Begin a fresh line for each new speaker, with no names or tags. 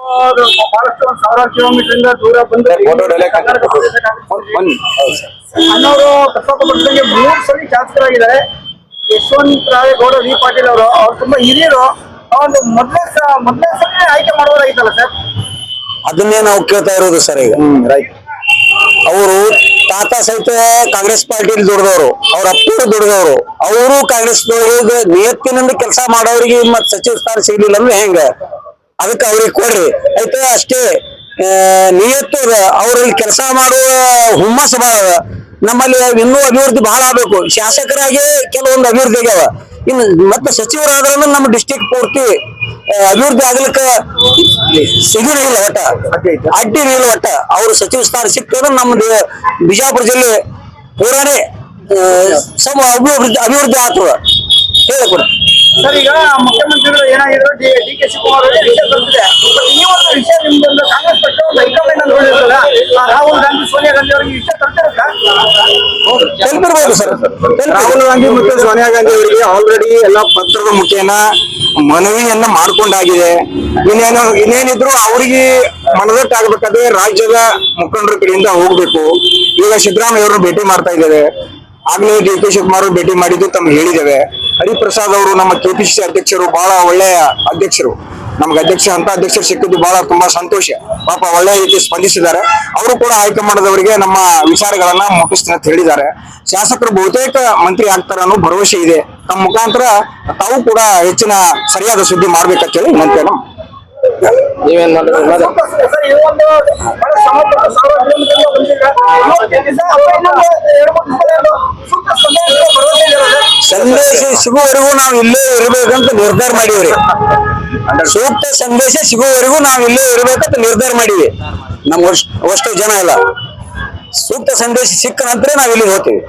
ಬಹಳಷ್ಟು ಒಂದು 1000 ಕಿಲೋಮೀಟರ್ ಇಂದ ದೂರ ಬಂದು ಅಣ್ಣವರು ಪ್ರಸ್ತಾಪ ಪಡಿಸಿದಂಗೆ 3 ಸಲ ಶಾಸಕರಾಗಿದ್ದಾರೆ. ಯಶವಂತ ರಾಯಗೌಡ ವಿ ಪಾಟೀಲ್ ಅವರು ತುಂಬಾ ಹಿರಿಯರು. ಒಂದು ಮೊದಲನೇ ಸಲ ಆಯ್ಕೆ ಮಾಡೋರಾಗಿತ್ತಲ್ಲ ಸರ್?
ಅದನ್ನೇ ನಾವು ಕೇಳ್ತಾ ಇರೋದು ಸರ್. ಈಗ ರೈಟ್, ಅವರು ತಾತ ಸಹಿತ ಕಾಂಗ್ರೆಸ್ ಪಾರ್ಟಿಲಿ ದುಡಿದವರು, ಅವ್ರ ಅಪ್ಪರು ದುಡಿದವರು, ಅವರು ಕಾಂಗ್ರೆಸ್ ನಿಯತ್ತಿನಿಂದ ಕೆಲಸ ಮಾಡೋರಿಗೆ ಮತ್ ಸಚಿವ ಸ್ಥಾನ ಸಿಗ್ಲಿಲ್ಲ ಅಂದ್ರೆ ಹೆಂಗ? ಅದಕ್ಕೆ ಅವ್ರಿಗೆ ಕೊಡ್ರಿ ಆಯ್ತಾ, ಅಷ್ಟೇ. ನಿಯತ್ತು ಅವ್ರಲ್ಲಿ ಕೆಲಸ ಮಾಡುವ ಹುಮ್ಮಸ್ ಬಹಳ. ನಮ್ಮಲ್ಲಿ ಇನ್ನೂ ಅಭಿವೃದ್ಧಿ ಬಹಳ ಆಗ್ಬೇಕು. ಶಾಸಕರಾಗಿ ಕೆಲವೊಂದು ಅಭಿವೃದ್ಧಿ ಆಗ್ಯಾವ, ಇನ್ನು ಮತ್ತೆ ಸಚಿವರಾದ್ರೂ ನಮ್ಮ ಡಿಸ್ಟಿಕ್ ಪೂರ್ತಿ ಅಭಿವೃದ್ಧಿ ಆಗ್ಲಿಕ್ಕೆ ಸಿಗಿನ ಇಲ್ಲ, ಒಟ್ಟ ಅಡ್ಡಿನ ಇಲ್ಲ. ಒಟ್ಟ ಅವ್ರು ಸಚಿವ ಸ್ಥಾನ ಸಿಕ್ಕಿದ್ರೆ ನಮ್ದು ಬಿಜಾಪುರ ಜಿಲ್ಲೆ ಪೂರಾನೇ ಅಭಿವೃದ್ಧಿ ಆಗ್ತದ ಹೇಳಿಕೊಡ
ಸರ್. ಈಗ ಮುಖ್ಯಮಂತ್ರಿಗಳು ಏನಾಗಿದ್ರು ಡಿ ಕೆ ಶಿವಕುಮಾರ್ ಅವರಿಗೆ ವಿಷಯ ತಲುಪಿದೆ. ಈ ಒಂದು ವಿಷಯ ನಿಮ್ದೊಂದು ಕಾಂಗ್ರೆಸ್ ಪಕ್ಷ ಒಂದು ಹೈಕಮಾಂಡ್ ಅಂತ ಹೇಳಿರ್ತಲ್ಲ, ರಾಹುಲ್ ಗಾಂಧಿ ಸೋನಿಯಾ ಗಾಂಧಿ ಅವರಿಗೆ ವಿಷಯ ತಲುಪಿರುತ್ತಾ?
ತಲುಪಿರ್ಬೋದು ಸರ್.
ರಾಹುಲ್ ಗಾಂಧಿ ಮತ್ತು ಸೋನಿಯಾ ಗಾಂಧಿ ಅವರಿಗೆ ಆಲ್ರೆಡಿ ಎಲ್ಲ ಪತ್ರದ ಮುಖೇನ ಮನವಿಯನ್ನ ಮಾಡ್ಕೊಂಡಾಗಿದೆ. ಇನ್ನೇನಿದ್ರು ಅವರಿಗೆ ಮನದಟ್ಟಾಗಬೇಕಾದ್ರೆ ರಾಜ್ಯದ ಮುಖಂಡರ ಕಡೆಯಿಂದ ಹೋಗ್ಬೇಕು. ಈಗ ಸಿದ್ದರಾಮಯ್ಯ ಅವರನ್ನು ಭೇಟಿ ಮಾಡ್ತಾ ಇದ್ದೇವೆ. ಆಗ್ಲೇ ಡಿ ಕೆ ಶಿವಕುಮಾರ್ ಭೇಟಿ ಮಾಡಿದ್ದು ತಮ್ಗೆ ಹೇಳಿದ್ದೇವೆ. ಹರಿಪ್ರಸಾದ್ ಅವರು ನಮ್ಮ ಕೆಪಿಸಿಸಿ ಅಧ್ಯಕ್ಷರು, ಬಹಳ ಒಳ್ಳೆಯ ಅಧ್ಯಕ್ಷರು. ನಮ್ಗೆ ಅಂತ ಅಧ್ಯಕ್ಷರು ಸಿಕ್ಕಿದ್ದು ಬಹಳ ತುಂಬಾ ಸಂತೋಷ. ಪಾಪ ಒಳ್ಳೆ ರೀತಿ ಸ್ಪಂದಿಸಿದ್ದಾರೆ. ಅವರು ಕೂಡ ಹೈಕಮಾಂಡ್ದವರಿಗೆ ನಮ್ಮ ವಿಚಾರಗಳನ್ನ ಮುಟ್ಟಿಸ್ತೀನಿ ಅಂತ ಹೇಳಿದ್ದಾರೆ. ಶಾಸಕರು ಬಹುತೇಕ ಮಂತ್ರಿ ಆಗ್ತಾರ ಅನ್ನೋ ಭರವಸೆ ಇದೆ. ತಮ್ಮ ಮುಖಾಂತರ ತಾವು ಕೂಡ ಹೆಚ್ಚಿನ ಸರಿಯಾದ ಸುದ್ದಿ ಮಾಡ್ಬೇಕಂತ ಹೇಳಿ ವಿನಂತಿಯನ್ನು
ನೀವೇನ್ ಮಾಡಿದ್ರೆ ಸಂದೇಶ ಸಿಗುವವರೆಗೂ ನಾವು ಇಲ್ಲೇ ಇರಬೇಕಂತ ನಿರ್ಧಾರ ಮಾಡಿವ್ರಿ. ಸೂಕ್ತ ಸಂದೇಶ ಸಿಗುವವರೆಗೂ ನಾವು ಇಲ್ಲೇ ಇರಬೇಕಂತ ನಿರ್ಧಾರ ಮಾಡಿವಿ. ನಮ್ ಅಷ್ಟು ಜನ ಇಲ್ಲ. ಸೂಕ್ತ ಸಂದೇಶ ಸಿಕ್ಕ ನಂತರ ನಾವ್ ಇಲ್ಲಿ ಹೋಗ್ತೀವಿ.